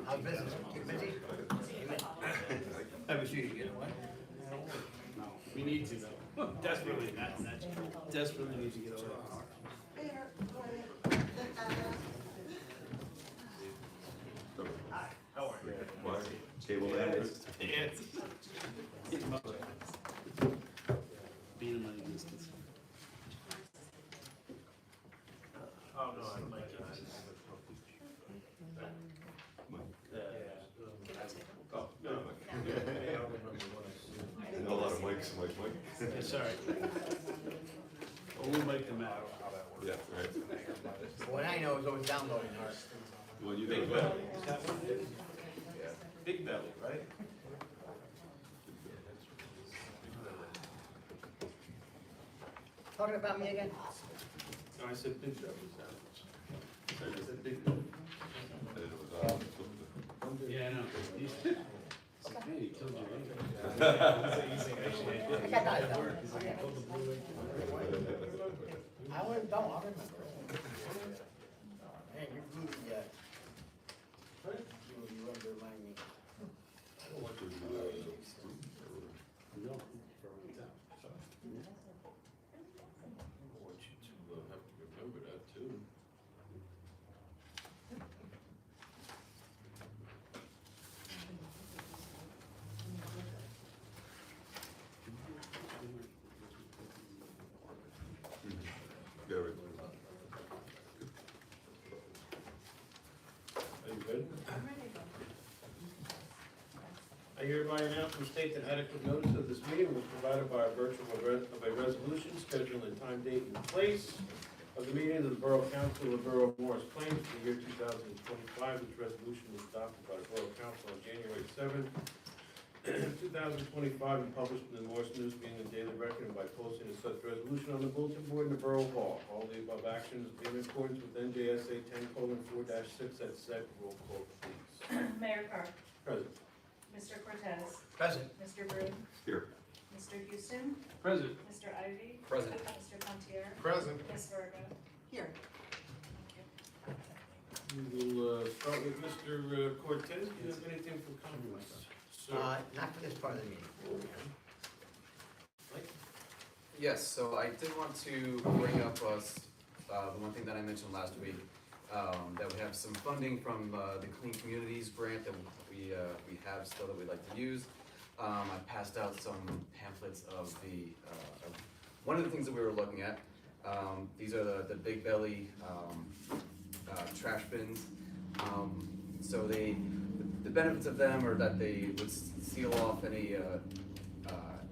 How's business? You busy? Have a seat, you know what? We need to though. Desperately. Desperately need to get over that. How are you? Why? Table manners? Yes. Being in my existence. Oh, no, I like it. Oh, no. I know a lot of mics, Mike. Yeah, sorry. Only make them out. Yeah, right. What I know is always downloading art. Well, you think well. Big belly, right? Talking about me again? No, I said big belly sandwich. Sorry, I said big belly. Yeah, I know. It's okay, he killed you, right? I got that though. I wouldn't, don't, I remember. Man, you really, you undermine me. I don't want to, No, for a long time. I want you to have to remember that too. Gary. Are you good? I hereby announce and state that adequate notice of this meeting was provided by a virtual of a resolution scheduling the time, date, and place of the meeting of the Borough Council of the Borough of Morris Plains for the year 2025, which resolution was adopted by the Borough Council on January 7th, 2025, and published in the Morris News being a daily record and by posting of such resolution on the bulletin board in the Borough Hall. All the above actions being in accordance with NJSA 10:4-6 at said roll call, please. Mayor Carr. Present. Mr. Cortez. Present. Mr. Broom. Here. Mr. Houston. Present. Mr. Ivy. Present. Mr. Pontier. Present. Ms. Virgo. Here. We will start with Mr. Cortez. Do you have anything for comments? Sir? Not for this part of the meeting. Yes, so I did want to bring up the one thing that I mentioned last week, that we have some funding from the Clean Communities grant that we have still that we'd like to use. I passed out some pamphlets of one of the things that we were looking at. These are the Big Belly trash bins. So the benefits of them are that they would seal off any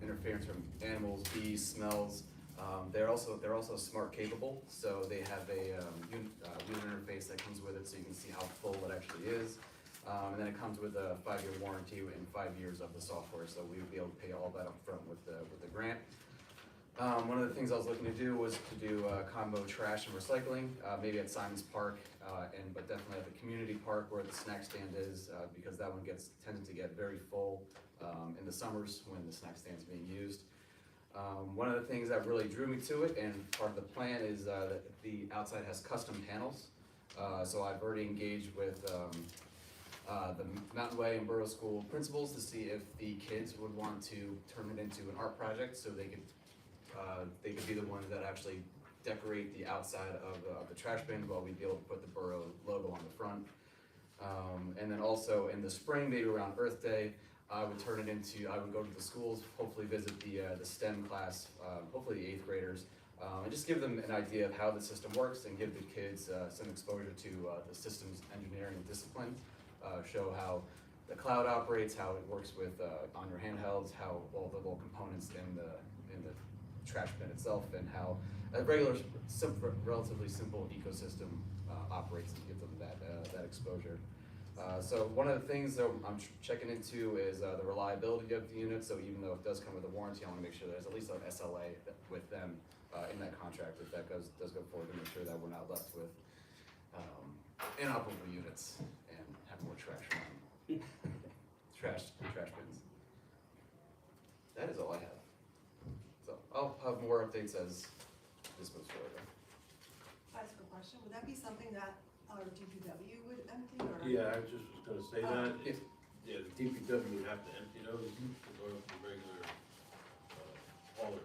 interference from animals, bees, smells. They're also smart capable, so they have a user interface that comes with it, so you can see how full it actually is. And then it comes with a 5-year warranty and 5 years of the software, so we would be able to pay all that up front with the grant. One of the things I was looking to do was to do combo trash and recycling, maybe at Simons Park, but definitely at the community park where the snack stand is, because that one tended to get very full in the summers when the snack stand's being used. One of the things that really drew me to it, and part of the plan, is that the outside has custom panels. So I've already engaged with the Mountain Way and Borough School principals to see if the kids would want to turn it into an art project, so they could be the ones that actually decorate the outside of the trash bin, while we'd be able to put the borough logo on the front. And then also in the spring, maybe around Earth Day, I would go to the schools, hopefully visit the STEM class, hopefully the 8th graders, and just give them an idea of how the system works and give the kids some exposure to the systems engineering discipline, show how the cloud operates, how it works with on your handhelds, how all the little components in the trash bin itself, and how a relatively simple ecosystem operates to give them that exposure. So one of the things that I'm checking into is the reliability of the unit. So even though it does come with a warranty, I want to make sure there's at least an SLA with them in that contract, if that does go forward, to make sure that we're not left with inoperable units and have more trash around. trash bins. That is all I have. So I'll have more updates as this moves forward. I ask a question, would that be something that Our DPW would empty or? Yeah, I just was gonna say that. Yes. Yeah, the DPW would have to empty those to go to the regular, hauler.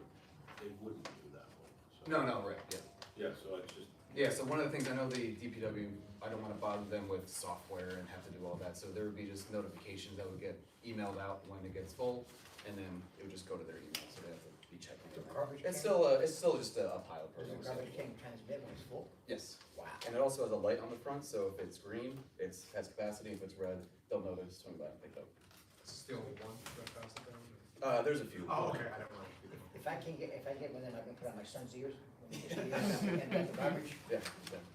They wouldn't do that one. So- No, right, yeah. Yeah, so it's just, Yeah, so one of the things, I know the DPW, I don't wanna bother them with software and have to do all that, so there would be just notifications that would get emailed out when it gets full, and then it would just go to their email, so they have to be checking The it. garbage It's can? still just a pilot Does the program. so- garbage can transmit when it's full? Yes, Wow. and it also has a light on the front, so if it's green, has capacity, if it's red, they'll know to swing by and pick up. Is this the only one that passed it down? There's a few. Oh, okay, I don't know. If I get one of them, I can put on my son's ears, when he gets here, and get the garbage. Yeah,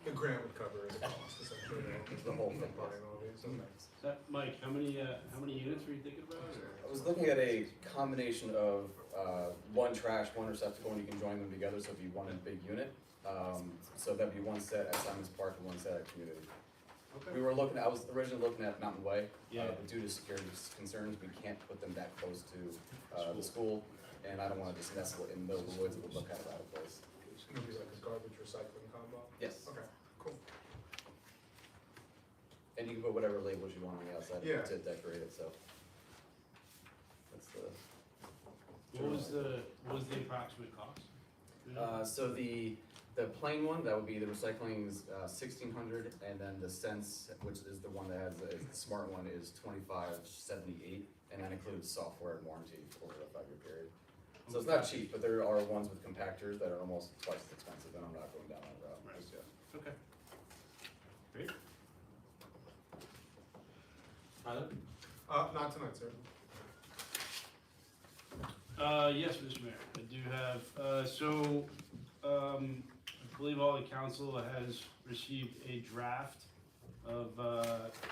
The grant would cover the cost essentially. The whole thing, yes. Buying all these, okay. Mike, how many units were you thinking about? I was looking at a combination of, one trash, one receptacle, and you can join them together, so it'd be one big unit. So that'd be one set at Simon's Park and one set at Community. We were looking, I was originally looking at Mountain Way. Yeah. But due to security concerns, we can't put them that close to, the school, and I don't wanna just nestle it in the middle of the woods, it would look kind of out of place. It's gonna be like a garbage recycling combo? Yes, Okay, cool. and you can put whatever labels you want on the outside Yeah. to decorate it, so. That's the. What was the approximate cost? So the plain one, that would be the recycling is 1,600, and then the Sense, which is the one that has, the smart one, is 2,578, and that includes software and warranty over a 5-year period. So it's not cheap, but there are ones with compactors that are almost twice as expensive, and I'm not going down that route Right. just yet. Okay. Great. Tyler? Not tonight, sir. Yes, Mr. Mayor, I do have, I believe all the council has received a draft of,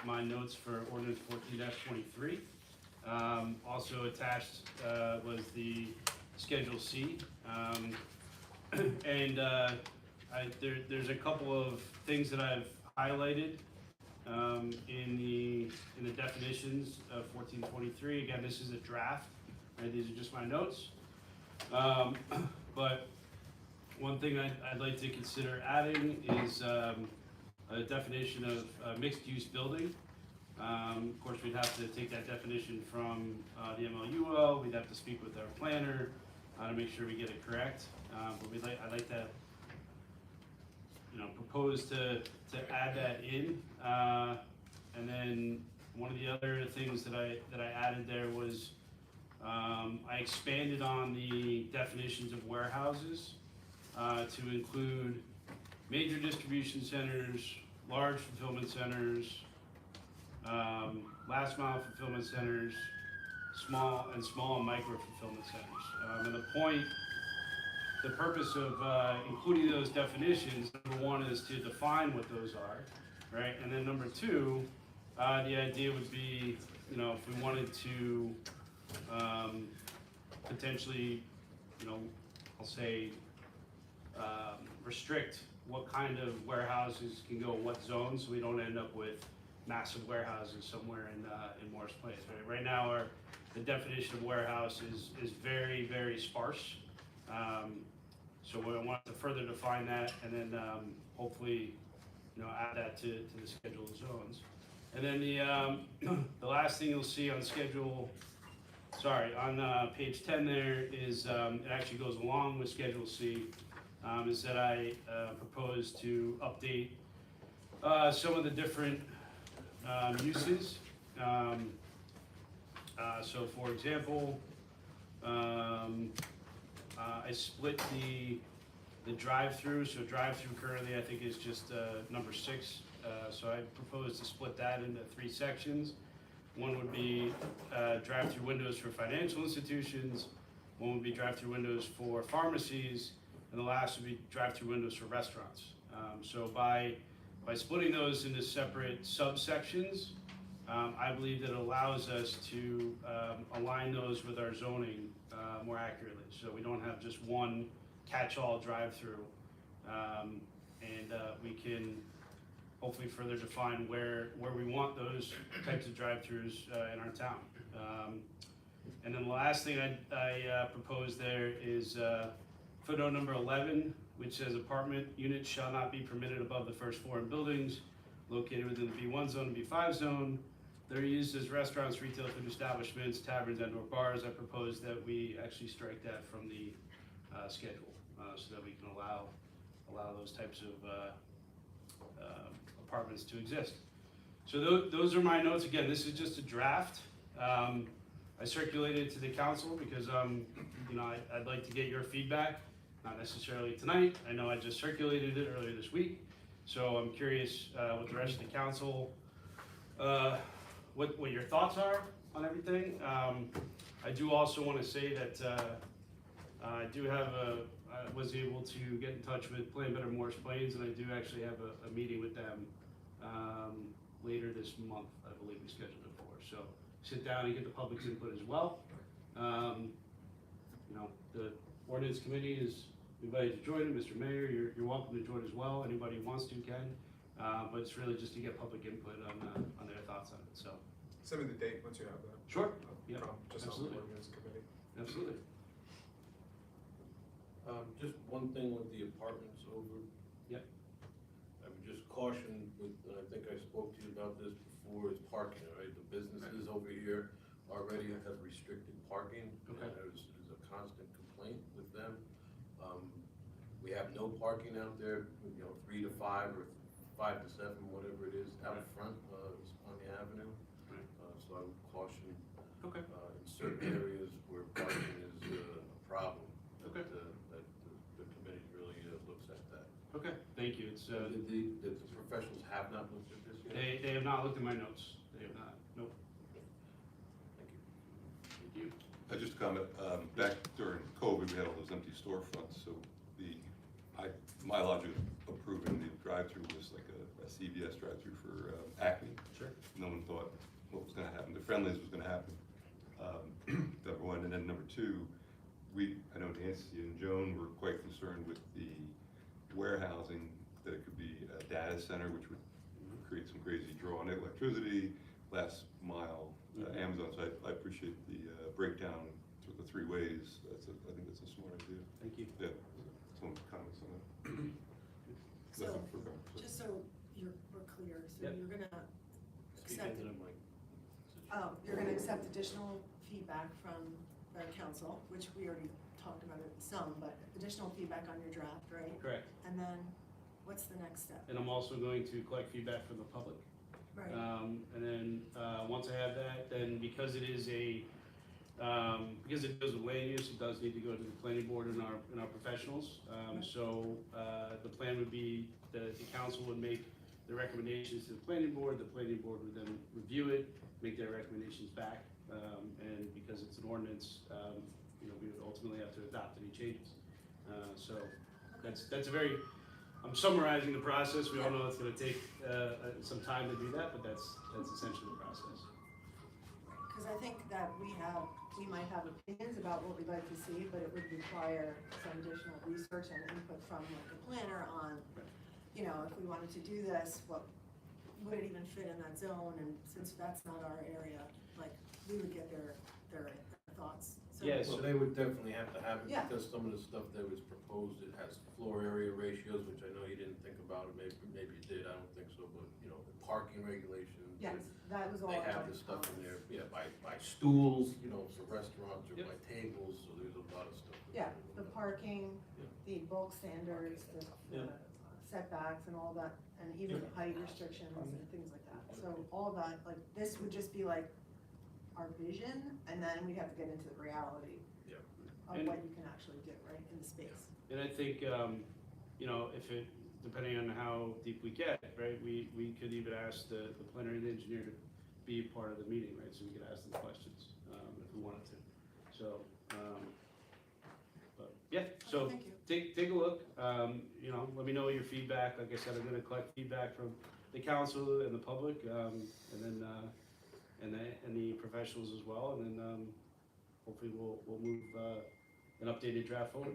my notes for ordinance 14-23. Also attached, was the Schedule C. And, there's a couple of things that I've highlighted, in the definitions of 1423. Again, this is a draft, right? These are just my notes. But one thing I'd like to consider adding is, a definition of mixed-use building. Of course, we'd have to take that definition from, the MLUL, we'd have to speak with our planner, to make sure we get it correct. But I'd like to, propose to add that in. And then one of the other things that I added there was, I expanded on the definitions of warehouses, to include major distribution centers, large fulfillment centers, last mile fulfillment centers, small and micro fulfillment centers. And the purpose of including those definitions, number one is to define what those are, right? And then number two, the idea would be, if we wanted to potentially, I'll say, restrict what kind of warehouses can go in what zones, so we don't end up with massive warehouses somewhere in Morris Place. Right now, the definition of warehouse is very, very sparse. So we want to further define that, and then hopefully, add that to the schedule of zones. And then the last thing you'll see on on page 10 there is, it actually goes along with Schedule C, is that I propose to update some of the different uses. So for example, I split the drive-through, so drive-through currently I think is just number 6. So I propose to split that into 3 sections. One would be drive-through windows for financial institutions, one would be drive-through windows for pharmacies, and the last would be drive-through windows for restaurants. So by splitting those into separate subsections, I believe that it allows us to align those with our zoning more accurately. So we don't have just one catch-all drive-through, and we can hopefully further define where we want those types of drive-throughs in our town. And then the last thing I propose there is footnote number 11, which says apartment units shall not be permitted above the first floor in buildings located within the B1 zone and B5 zone. They're used as restaurants, retail food establishments, taverns, and/or bars. I propose that we actually strike that from the schedule, so that we can allow those types of apartments to exist. So those are my notes. Again, this is just a draft. I circulated it to the council because, you know, I'd like to get your feedback, not necessarily tonight. I know I just circulated it earlier this week, so I'm curious what the rest of the council, what your thoughts are on everything. I do also want to say that I was able to get in touch with Plan Better Morris Plains, and I do actually have a meeting with them later this month, I believe we scheduled it for. So sit down and get the public's input as well. You know, the ordinance committee is invited to join. Mr. Mayor, you're welcome to join as well. Anybody who wants to can. But it's really just to get public input on their thoughts on it. So Send me the date once you have that. sure, yeah, Just on the absolutely. ordinance committee. Absolutely. Just one thing with the apartments over. Yep. I would just caution with, and I think I spoke to you about this before, is parking, all right? The businesses over here already have restricted parking. Okay. And there's a constant complaint with them. We have no parking out there, you know, 3 to 5 or 5 to 7, whatever it is, out front, on the avenue. Right. So I would caution, Okay. in certain areas where parking is a problem. Okay. That the committee really looks at that. Okay. Thank you. It's The professionals have not looked at this yet? they have not looked at my notes. They have not. Nope. Thank you. Thank you. Just a comment, back during COVID, we had all those empty storefronts, so my logic of approving the drive-through was like a CVS drive-through for Acme. Sure. No one thought what was gonna happen, the Friendlies was gonna happen, number one, and then number two, I know Nancy and Joan were quite concerned with the warehousing, that it could be a data center, which would create some crazy draw on electricity, last mile, Amazon, so I appreciate the breakdown to the 3 ways, I think that's a smart idea. Thank you. Yeah, some comments on that. So, Nothing for them. just so we're clear, so Yep. you're gonna Speak accept, into the mic. you're gonna accept additional feedback from the council, which we already talked about it some, but additional feedback on your draft, right? Correct. And then, what's the next step? And I'm also going to collect feedback from the public. Right, And then, once I have that, then because it is because it deals with land use, it does need to go to the planning board and our professionals. So, the plan would be that the council would make the recommendations to the planning board would then review it, make their recommendations back. And because it's an ordinance, you know, we would ultimately have to adopt any changes. So, that's a very, I'm summarizing the process. We all know it's gonna take, some time to do that, but that's essentially the process. because I think that we might have opinions about what we'd like to see, but it would require some additional research and input from like a planner on, you know, if we wanted to do this, what, would it even fit in that zone, and since that's not our area, like, we would get their thoughts. So- Yes. Well, they would definitely have to have it, Yeah. because some of the stuff that was proposed, it has floor area ratios, which I know you didn't think about, or maybe you did, I don't think so, but, you know, the parking regulations. Yes, that was all. They I have wanted the to stuff comment. in there, yeah, by stools, you know, for restaurants, or Yep. by tables, so there's a lot of stuff. Yeah, the parking, Yeah. the bulk standards, the Yeah. setbacks and all that, and even the height restrictions and things like that. So all that, like, this would just be like our vision, and then we'd have to get into the reality Yeah. of And- what you can actually do, right, in the space. And I think, you know, depending on how deep we get, right, we could even ask the planner and the engineer to be part of the meeting, right, so we could ask them questions, if we wanted to. So, but, yeah, so Thank you. take a look, you know, let me know your feedback. Like I said, I'm gonna collect feedback from the council and the public, and the professionals as well, and then, hopefully we'll move, an updated draft forward.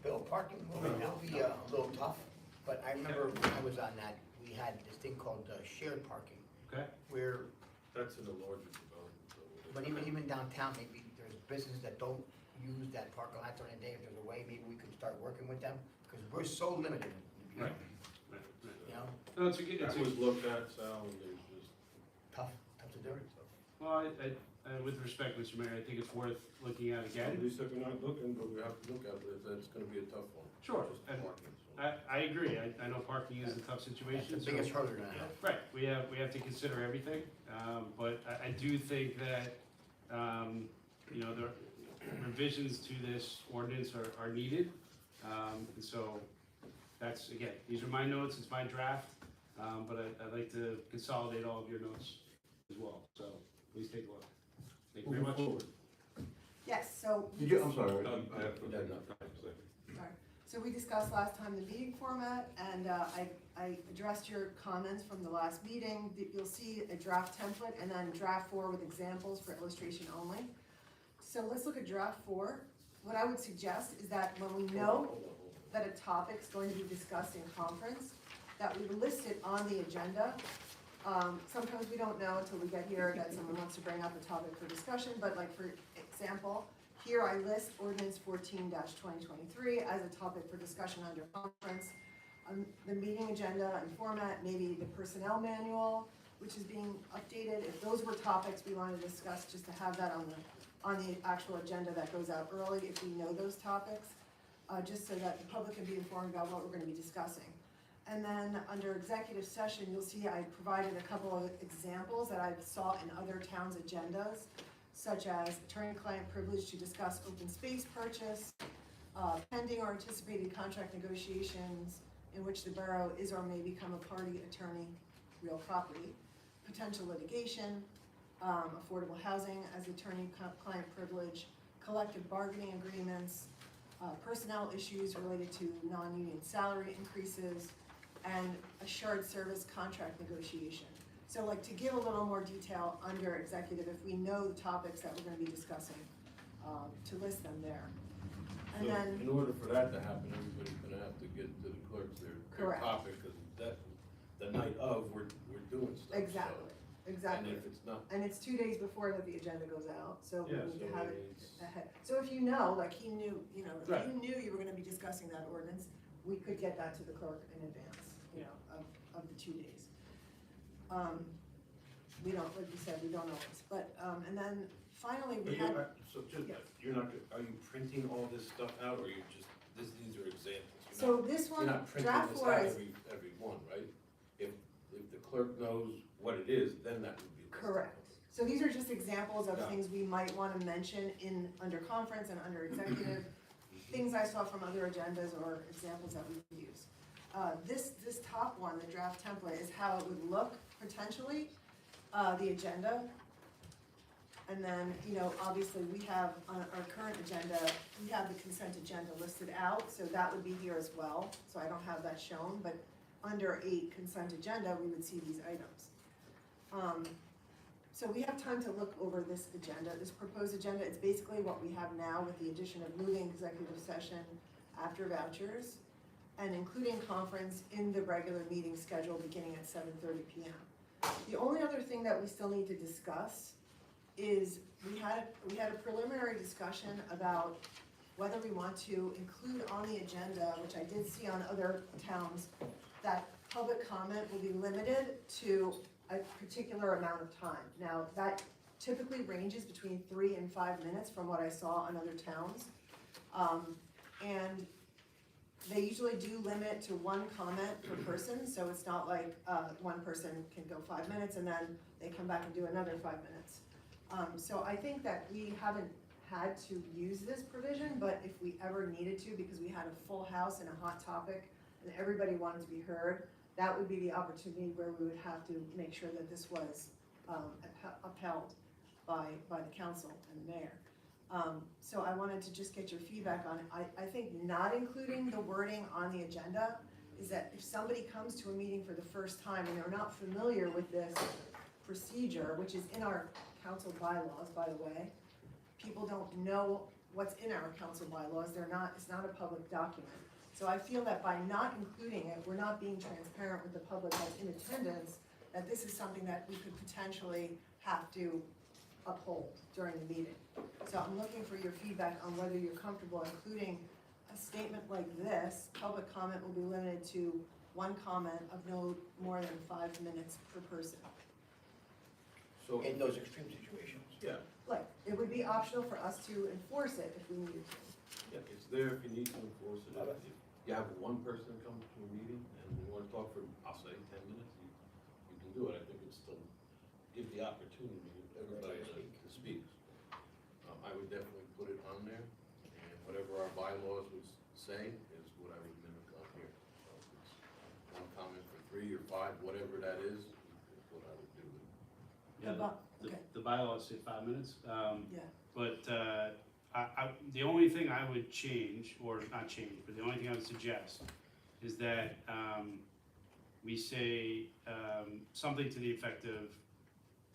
Bill, parking will be a little tough, but I remember when I was on that, we had this thing called shared parking, Okay? where, That's in the larger development, so. but even downtown, maybe there's businesses that don't use that parking lot during the day. If there's a way, maybe we could start working with them, because we're so limited. Right. You know, No, it's a good, it's That a, was looked at, Sal, and there's just, tough to do. well, with respect, Mr. Mayor, I think it's worth looking at at again. least if we're not looking, but we have to look at it, it's gonna be a tough one. Sure, Just and parking, so. I agree, I know parking is a tough That's situation, the so. biggest hurdle to have. Right, we have to consider everything, but I do think that, you know, the revisions to this ordinance are needed. And so, that's, again, these are my notes, it's my draft, but I'd like to consolidate all of your notes as well, so please take a look. Thank you very much. Yes, so. Did you, I'm sorry, I have to- Sorry. So we discussed last time the meeting format, and I addressed your comments from the last meeting. You'll see a draft template and then draft 4 with examples for illustration only. So let's look at draft 4. What I would suggest is that when we know that a topic's going to be discussed in conference, that we list it on the agenda. Sometimes we don't know until we get here that someone wants to bring up a topic for discussion, but like for example, here I list ordinance 14-2023 as a topic for discussion under conference. The meeting agenda and format, maybe the personnel manual, which is being updated. If those were topics we wanted to discuss, just to have that on the actual agenda that goes out early, if we know those topics, just so that the public can be informed about what we're gonna be discussing. And then under executive session, you'll see I provided a couple of examples that I saw in other towns' agendas, such as attorney-client privilege to discuss open space purchase, pending or anticipated contract negotiations in which the borough is or may become a party, attorney, real property, potential litigation, affordable housing as attorney-client privilege, collective bargaining agreements, personnel issues related to non-union salary increases, and a shared service contract negotiation. So like to give a little more detail under executive, if we know the topics that we're gonna be discussing, to list them there. And So, then, in order for that to happen, everybody's gonna have to get to the clerks their Correct. topic, because that, the night of, we're doing stuff, so. exactly, exactly. And if it's not, And it's 2 days before that the agenda goes out, so we yeah, need so to have it it's, ahead. So if you know, like he knew, you know, if Right. you knew you were gonna be discussing that ordinance, we could get that to the clerk in advance, you know, of the 2 days. We don't, like you said, we don't always, but, and then finally we but had, so just, Yeah. you're not, are you printing all this stuff out, or you just, these are examples? You're so not- this one, You're not printing draft this 4 out is, every one, right? If the clerk knows what it is, then that would be. listed. correct. So these are just examples of Yeah. things we might wanna mention under conference and under executive, things I saw from other agendas or examples that we use. This top one, the draft template, is how it would look potentially, the agenda. And then, you know, obviously we have on our current agenda, we have the consent agenda listed out, so that would be here as well. So I don't have that shown, but under a consent agenda, we would see these items. So we have time to look over this agenda, this proposed agenda. It's basically what we have now with the addition of moving executive session after vouchers and including conference in the regular meeting schedule beginning at 7:30 PM. The only other thing that we still need to discuss is we had a preliminary discussion about whether we want to include on the agenda, which I did see on other towns, that public comment will be limited to a particular amount of time. Now, that typically ranges between 3 and 5 minutes from what I saw on other towns. And they usually do limit to 1 comment per person, so it's not like, one person can go 5 minutes and then they come back and do another 5 minutes. So I think that we haven't had to use this provision, but if we ever needed to, because we had a full house and a hot topic, and everybody wanted to be heard, that would be the opportunity where we would have to make sure that this was, upheld by the council and the mayor. So I wanted to just get your feedback on it. I think not including the wording on the agenda is that if somebody comes to a meeting for the first time and they're not familiar with this procedure, which is in our council bylaws, by the way, people don't know what's in our council bylaws, it's not a public document. So I feel that by not including it, we're not being transparent with the public that's in attendance, that this is something that we could potentially have to uphold during the meeting. So I'm looking for your feedback on whether you're comfortable including a statement like this, public comment will be limited to one comment of no more than 5 minutes per person. So, In those extreme situations. yeah, Like, it would be optional for us to enforce it if we needed to. yeah, it's there if you need to enforce it. If you have one person come to a meeting and you wanna talk for, I'll say, 10 minutes, you can do it. I think it's still, give the opportunity to everybody to speak. I would definitely put it on there, and whatever our bylaws would say is what I would mimic on here. So if it's one comment for 3 or 5, whatever that is what I would do. Yeah, Okay, the bylaws say 5 minutes. yeah. But the only thing I would change, or not change, but the only thing I would suggest is that we say something to the effect of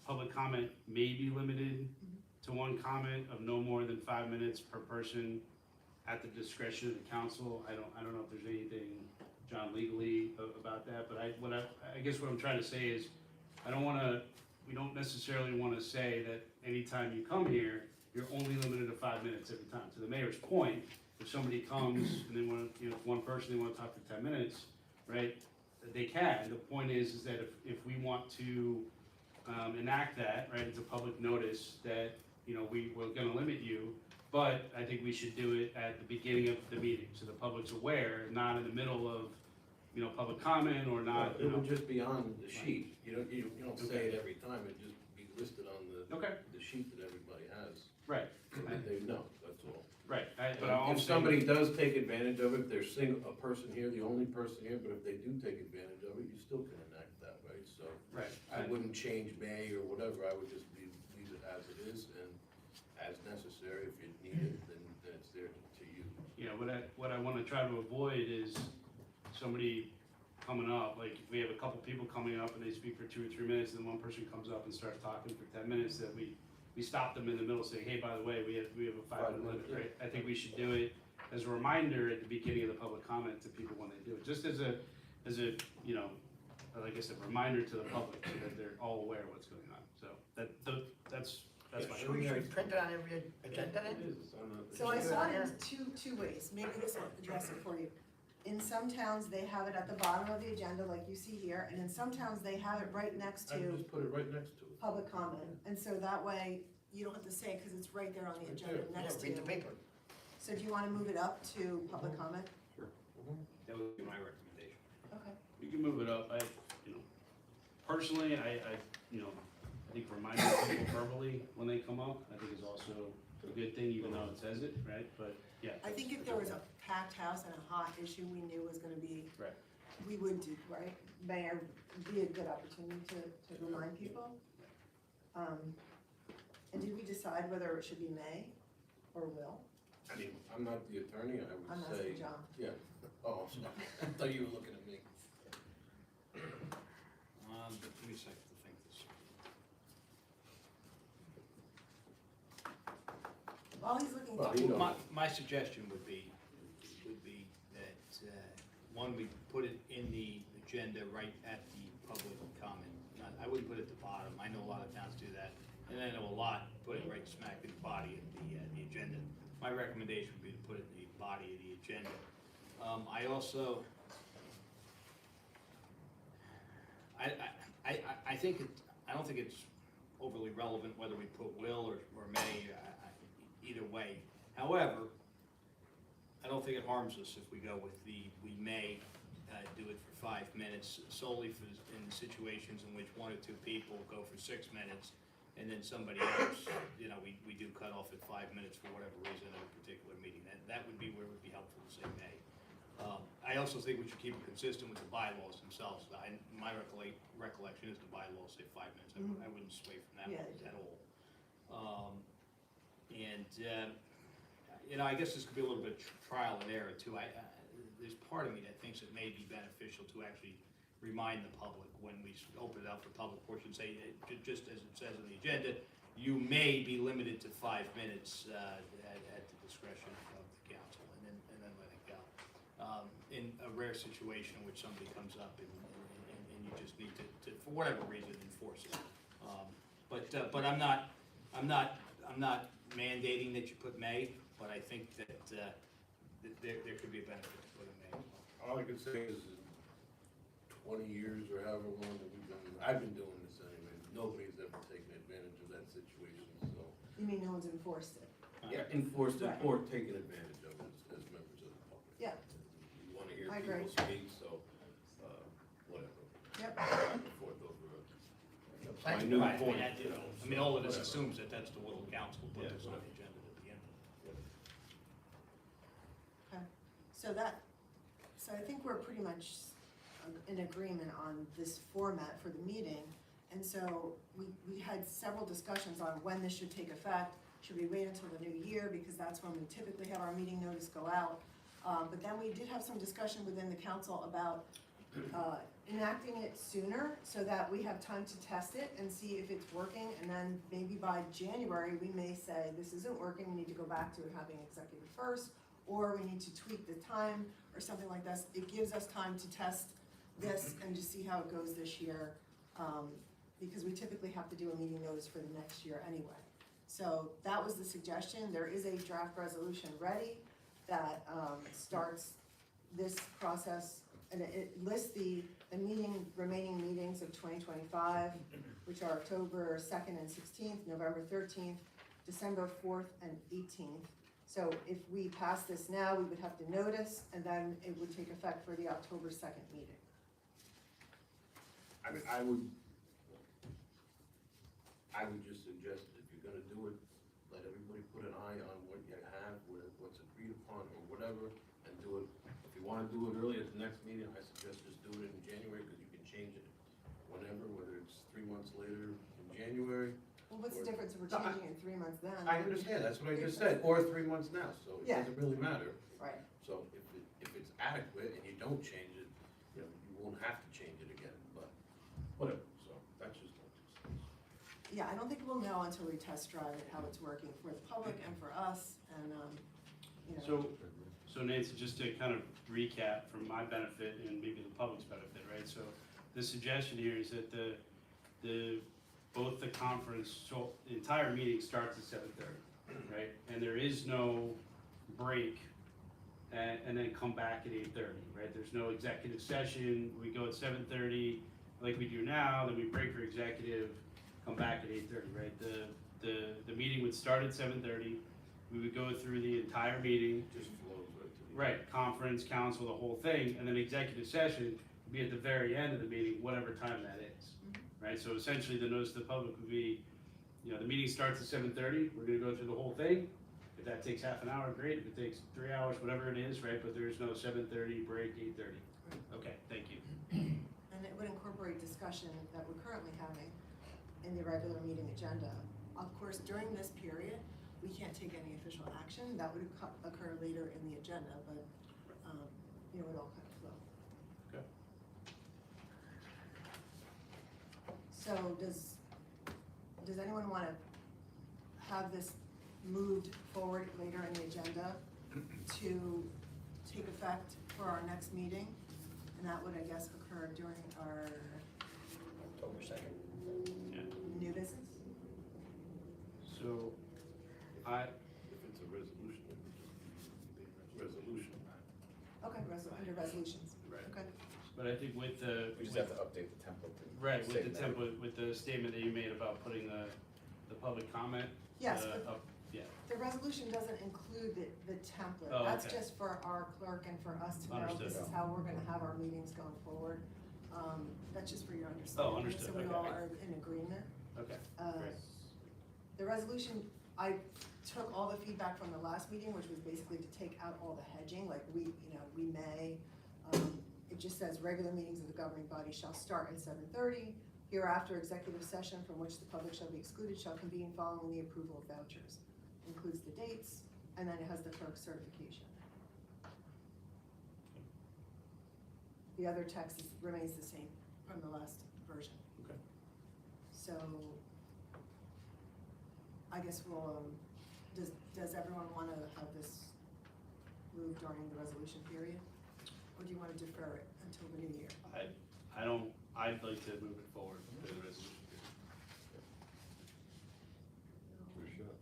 public comment may be limited to one comment of no more than 5 minutes per person at the discretion of the council. I don't know if there's anything, John, legally about that, but I guess what I'm trying to say is, we don't necessarily wanna say that anytime you come here, you're only limited to 5 minutes every time. To the mayor's point, if somebody comes and they want, if one person, they wanna talk for 10 minutes, right, they can. The point is that if we want to enact that, right, it's a public notice that, we're gonna limit you, but I think we should do it at the beginning of the meeting, so the public's aware, not in the middle of, public comment or not, It would just be on the sheet. You don't say it every time, it'd just be listed on Okay, the sheet that everybody has. right, So that they know, that's all. right, but I'm If saying, somebody does take advantage of it, there's a person here, the only person here, but if they do take advantage of it, you still can enact that, right? So right, I wouldn't change may or whatever, I would just leave it as it is, and as necessary, if you need it, then it's there to you. what I wanna try to avoid is somebody coming up, like, if we have a couple people coming up and they speak for 2 or 3 minutes, and then one person comes up and starts talking for 10 minutes, that we stop them in the middle saying, hey, by the way, we have a 5 minute limit, right? I think we should do it as a reminder at the beginning of the public comment to people when they do it, just as a, like I said, reminder to the public, so that they're all aware of what's going on, so that's my. Should we print it on every agenda then? It is, it's on the. So I saw it in two ways, maybe this will address it for you. In some towns, they have it at the bottom of the agenda, like you see here, and in some towns, they have it right next I to just put it right next to it. public comment. And so that way, you don't have to say it, cause it's right there on the agenda Yeah, next to read you. the paper. So do you wanna move it up to public comment? That would be my recommendation. Okay. You can move it up, personally, I think reminding people verbally when they come up, I think is also a good thing, even though it says it, right, but, yeah. I think if there was a packed house and a hot issue we knew was gonna be. Right. We would do, right? Mayor, be a good opportunity to remind people. And did we decide whether it should be may or will? I mean, I'm not the attorney, I I'm would say, asking John. yeah. Oh, I'm sorry. I thought you were looking at me. Give me a second to think this. While he's looking. Well, you know. My suggestion would be that, one, we put it in the agenda right at the public comment. I wouldn't put it at the bottom, I know a lot of towns do that, and then I know a lot put it right smack in the body of the agenda. My recommendation would be to put it in the body of the agenda. I also, I think I don't think it's overly relevant whether we put will or may, either way. However, I don't think it harms us if we go with we may do it for 5 minutes, solely in situations in which 1 or 2 people go for 6 minutes, and then somebody else, we do cut off at 5 minutes for whatever reason in a particular meeting. That would be where it would be helpful to say may. I also think we should keep it consistent with the bylaws themselves. My recollection is the bylaws say 5 minutes. I wouldn't sway from that Yeah. at all. I guess this could be a little bit trial and error too. There's part of me that thinks it may be beneficial to actually remind the public when we open it up for public portion, say, just as it says in the agenda, you may be limited to 5 minutes at the discretion of the council, and then let it go. In a rare situation in which somebody comes up and you just need to, for whatever reason, enforce it. But I'm not mandating that you put may, but I think that there could be a benefit to putting May. All I can say is 20 years or however long that I've been doing this anyway, nobody's ever taken advantage of that situation, so. You mean no one's enforced it? Yeah, enforced it Right. or taken advantage of it as members of the public. Yeah. You wanna hear I agree. people speak, so, whatever. Yep. Back and forth over it. The My planning new Right, I mean, point. that, you know, I mean, all of this assumes that that's the will of council, put Yeah. this on the agenda at the end. Okay, so I think we're pretty much in agreement on this format for the meeting. And so we had several discussions on when this should take effect. Should we wait until the new year, because that's when we typically have our meeting notice go out? But then we did have some discussion within the council about enacting it sooner, so that we have time to test it and see if it's working. And then maybe by January, we may say, this isn't working, we need to go back to having executive first, or we need to tweak the time, or something like this. It gives us time to test this and to see how it goes this year, because we typically have to do a meeting notice for the next year anyway. So that was the suggestion. There is a draft resolution ready that starts this process, and it lists the remaining meetings of 2025, which are October 2nd and 16th, November 13th, December 4th and 18th. So if we pass this now, we would have to notice, and then it would take effect for the October 2nd meeting. I mean, I would just suggest that if you're gonna do it, let everybody put an eye on what you have, what's agreed upon or whatever, and do it. If you wanna do it early at the next meeting, I suggest just do it in January, because you can change it whenever, whether it's 3 months later in January. Well, what's the difference if we're No, changing in 3 months then? I understand, that's what I just said, or 3 months now, so it Yeah. doesn't really matter. Right, So if it's adequate and you don't change it, you know, you won't have to change it again, but whatever, so that's just my 2 cents. yeah, I don't think we'll know until we test drive it, how it's working for the public and for us, and, you know. So Nancy, just to kind of recap for my benefit and maybe the public's benefit, right? So the suggestion here is that both the conference, so the entire meeting starts at 7:30, right? And there is no break and then come back at 8:30, right? There's no executive session, we go at 7:30 like we do now, then we break for executive, come back at 8:30, right? The meeting would start at 7:30, we would go through the entire meeting, It just flows right to the. right, conference, council, the whole thing, and then executive session would be at the very end of the meeting, whatever time that is, right? So essentially, the notice to the public would be, you know, the meeting starts at 7:30, we're gonna go through the whole thing. If that takes half an hour, great, if it takes 3 hours, whatever it is, right, but there's no 7:30 break, 8:30. Okay, thank you. And it would incorporate discussion that we're currently having in the regular meeting agenda. Of course, during this period, we can't take any official action, that would occur later in the agenda, but, you know, it all kind of flow. Okay. So does anyone wanna have this moved forward later in the agenda to take effect for our next meeting? And that would, I guess, occur during our October 2nd. new business? So, If it's a resolution, it would just be a resolution. Okay, under resolutions. Right. Okay. but I think with the. We just have to update the template. to Right, with say the that. template, with the statement that you made about putting the public comment. Yes, but up, yeah, the resolution doesn't include the template. Oh, That's okay. just for our clerk and for us to know Understood. this is how we're gonna have our meetings going forward. That's just for your understanding. Understood. So we Okay. all are in agreement. okay, Uh, great. The resolution, I took all the feedback from the last meeting, which was basically to take out all the hedging, like we may. It just says regular meetings of the governing body shall start at 7:30. Hereafter, executive session from which the public shall be excluded shall convene following the approval of vouchers. Includes the dates, and then it has the clerk's certification. The other text remains the same from the last version. Okay. So, I guess we'll, does everyone wanna have this moved during the resolution period? Or do you wanna defer it until the new year? I'd like to move it forward to the resolution. For sure.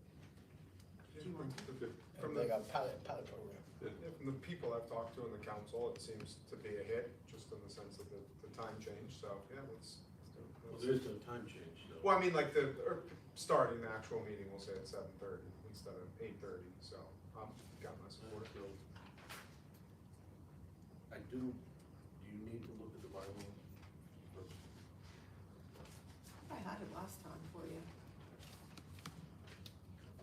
Do you want to? Okay. From like a pilot program. From the people I've talked to in the council, it seems to be a hit, just in the sense of the time change, so, yeah, let's do it. Well, there's no time change, though. Well, I mean, like starting the actual meeting, we'll say at 7:30 instead of 8:30, so, got my support. Do you need to look at the bylaw? I had it last time for you.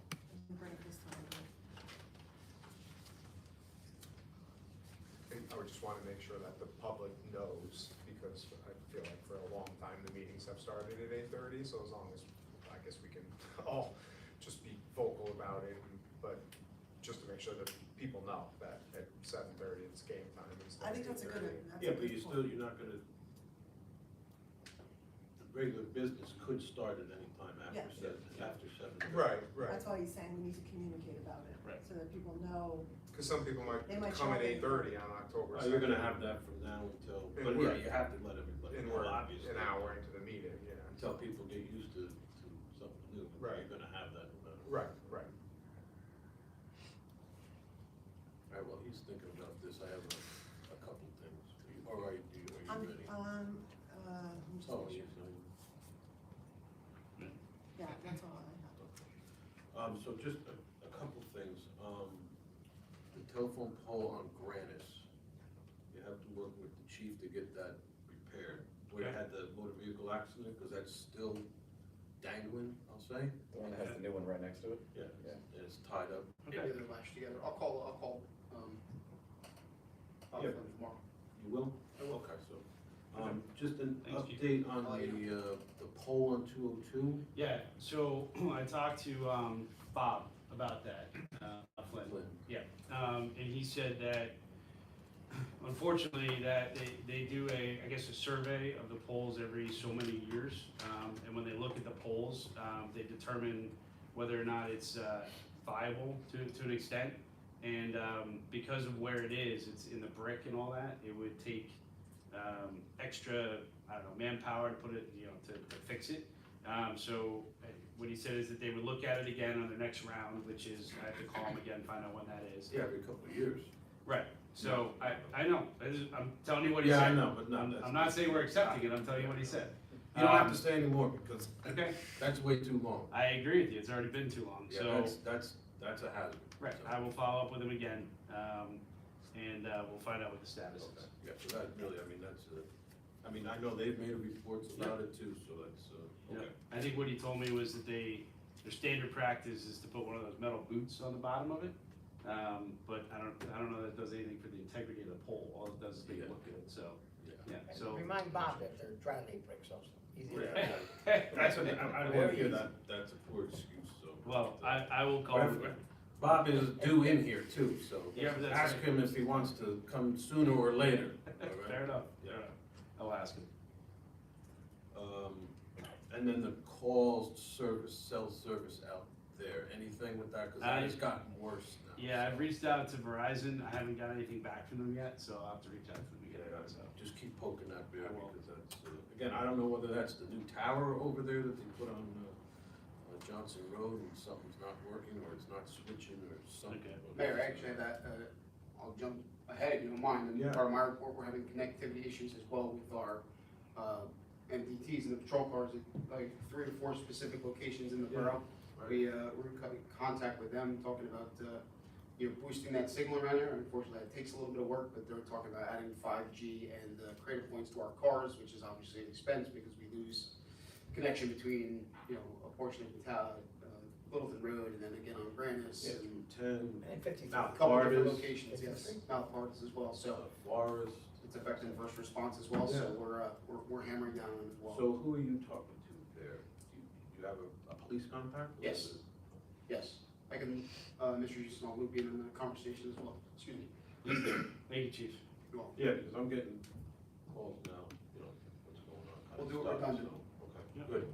I didn't bring it this time, but. I would just wanna make sure that the public knows, because I feel like for a long time, the meetings have started at 8:30, so as long as, I guess we can all just be vocal about it, but just to make sure that people know that at 7:30 it's game time instead I of think that's a good, 8:30. that's a Yeah, but good you point. still, you're not gonna, the regular business could start at any time Yeah. after 7. Right, right, That's why he's saying we need to communicate about it. Right. So that people know, because some people might They might come show at up 8:30 on October Oh, you're 2nd. gonna have that from now until, And but we're- yeah, you have to let everybody And know, we're obviously. an hour into the meeting, yeah. Until people get used to something new. Right. You're gonna have that no matter what. Right, right. All right, well, he's thinking about this, I have a couple things. All right, are you I'm, ready? let me just Oh, make yes, sure. I- Yeah, that's all I have. So just a couple things, The telephone pole on Grannis, you have to work with the chief to get that repaired. Where it had the motor vehicle accident, because that's still dangling, I'll say. The one that has the new one right next to it? yeah, Yeah. And it's tied up. Okay. They're lashed together. I'll call Yeah. them tomorrow. you will? Okay, so, just an Thanks, Chief. update on I'll let you the pole on 202. Yeah, so I talked to Bob about that, Flynn. Flynn. Yeah, and he said that unfortunately that they do I guess a survey of the poles every so many years. And when they look at the poles, they determine whether or not it's viable to an extent. And because of where it is, it's in the brick and all that, it would take extra, I don't know, manpower to put it, to fix it. So what he said is that they would look at it again on the next round, which is, I have to call him again, find out when that is. Yeah, every couple of years. Right, so I know, I'm telling you what he Yeah, said. I know, but no, that's. I'm not saying we're accepting it, I'm telling you what he said. You don't have to say anymore, because Okay, that's way too long. I agree with you, it's already been too long, Yeah, so, that's a hazard. right, So- I will follow up with him again, and we'll find out what the status Okay, is. yeah, so that really, I mean, I know they've made reports about it too, so that's, Yeah. okay. I think what he told me was that their standard practice is to put one of those metal boots on the bottom of it. But I don't know that it does anything for the integrity of the pole, all it does is make it look good, so, Yeah. yeah, And so. remind Bob that they're dry lay bricks also. Easy to- That's what, I don't wanna hear that, that's a poor excuse, so. Well, I will call him. Bob is due in here too, so Yeah, but that's ask right. him if he wants to come sooner or later. all right? Fair enough, Yeah. fair enough. I'll ask him. And then the call service, cell service out there, anything with that, cause that has gotten worse now. Yeah, I've reached out to Verizon, I haven't got anything back from them yet, so I'll have to reach out to them again, Yeah, so. just keep poking that bear, I will. because that's, again, I don't know whether that's the new tower over there that they put on, Johnson Road and something's not working, or it's not switching, or something. Okay. Mayor, actually, I'll jump ahead if you don't mind. Yeah. And part of my report, we're having connectivity issues as well with our MDTs and the patrol cars at like 3 or 4 specific locations in the borough. Right. We're in contact with them, talking about, boosting that signal around there. Unfortunately, it takes a little bit of work, but they're talking about adding 5G and cradle points to our cars, which is obviously an expense because we lose connection between, a portion of the town, Littleton Road, and then again on Grannis Yeah, and 10, And 53. a couple different Florida's- locations, yes, Mount Parks as well, so Flores. it's affecting first response as well, so Yeah. we're hammering down on it as well. So who are you talking to there? Do you have a police contact? Or Yes. is it- Yes, I can, Mr. Houston, I'll loop you in the conversation as well, excuse me. Thank you, chief. You're welcome. Yeah, because I'm getting calls now, what's going on. kind We'll of do it stuff, redundant. so, Okay, Yeah. good.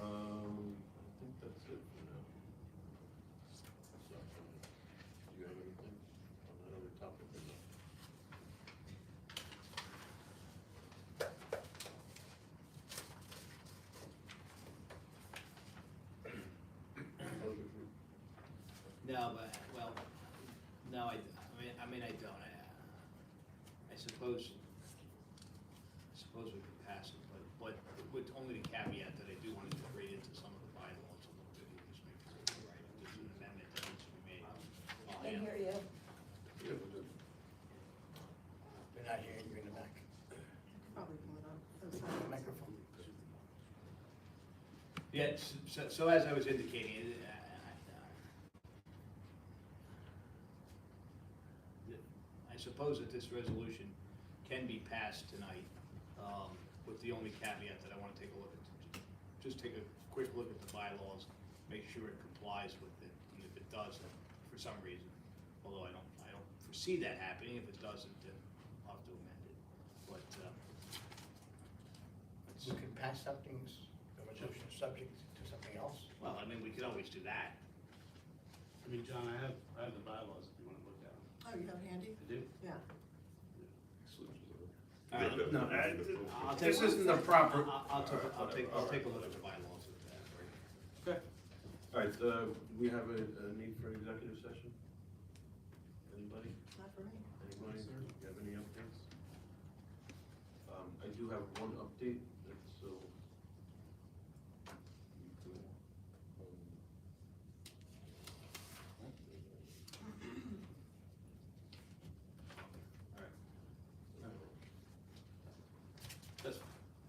I think that's it for now. So, do you have anything on that other topic or no? No, but, well, no, I mean, I don't. I suppose we could pass it, but with only the caveat that I do want to just read into some of the bylaws a little bit, just make sure it's right. There's an amendment that needs to be made. I'll I handle hear it. you. They're not hearing you in the back. Probably pull it up. I'm sorry. Microphone. Yeah, so as I was indicating, I suppose that this resolution can be passed tonight, with the only caveat that I want to take a look at, just take a quick look at the bylaws, make sure it complies with it, and if it doesn't, for some reason, although I don't foresee that happening, if it doesn't, then I'll have to amend it, but, We can pass something, a resolution subject to something else. well, I mean, we could always do that. I mean, John, I have the bylaws if you wanna look at them. Oh, you have it handy? I do. Yeah. All right, No, I'll take. this isn't the proper. I'll take a look at the bylaws of that. Okay. All right, we have a need for an executive session? Anybody? Not for me. Anybody? Do you have any updates? I do have one update, that's so. That's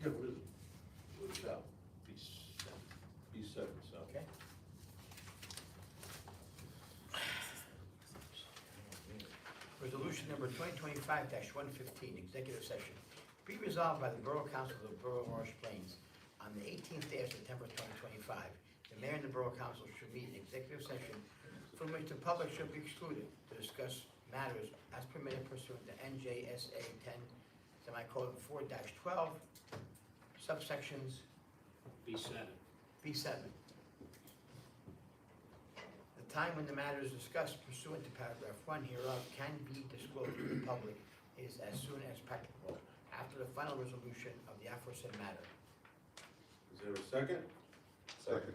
Yeah, what is it? what's up. B7, so. Okay. Resolution number 2025-115, executive session. Be resolved by the Borough Council of the Borough of Morris Plains on the 18th day of September 2025. The mayor and the Borough Council should meet in executive session from which the public should be excluded to discuss matters as permitted pursuant to NJSA 10:4-12, subsections B7. B7. The time when the matter is discussed pursuant to paragraph 1 hereof can be disclosed to the public is as soon as practicable after the final resolution of the aforesaid matter. Is there a second? Second.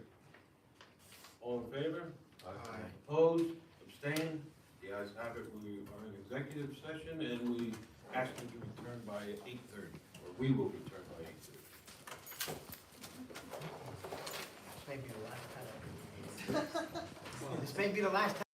All in favor? Aye. Opposed, abstained, the ayes have it, we are in executive session, and we ask them to return by 8:30, or we will return by 8:30. This may be the last time. This may be the last time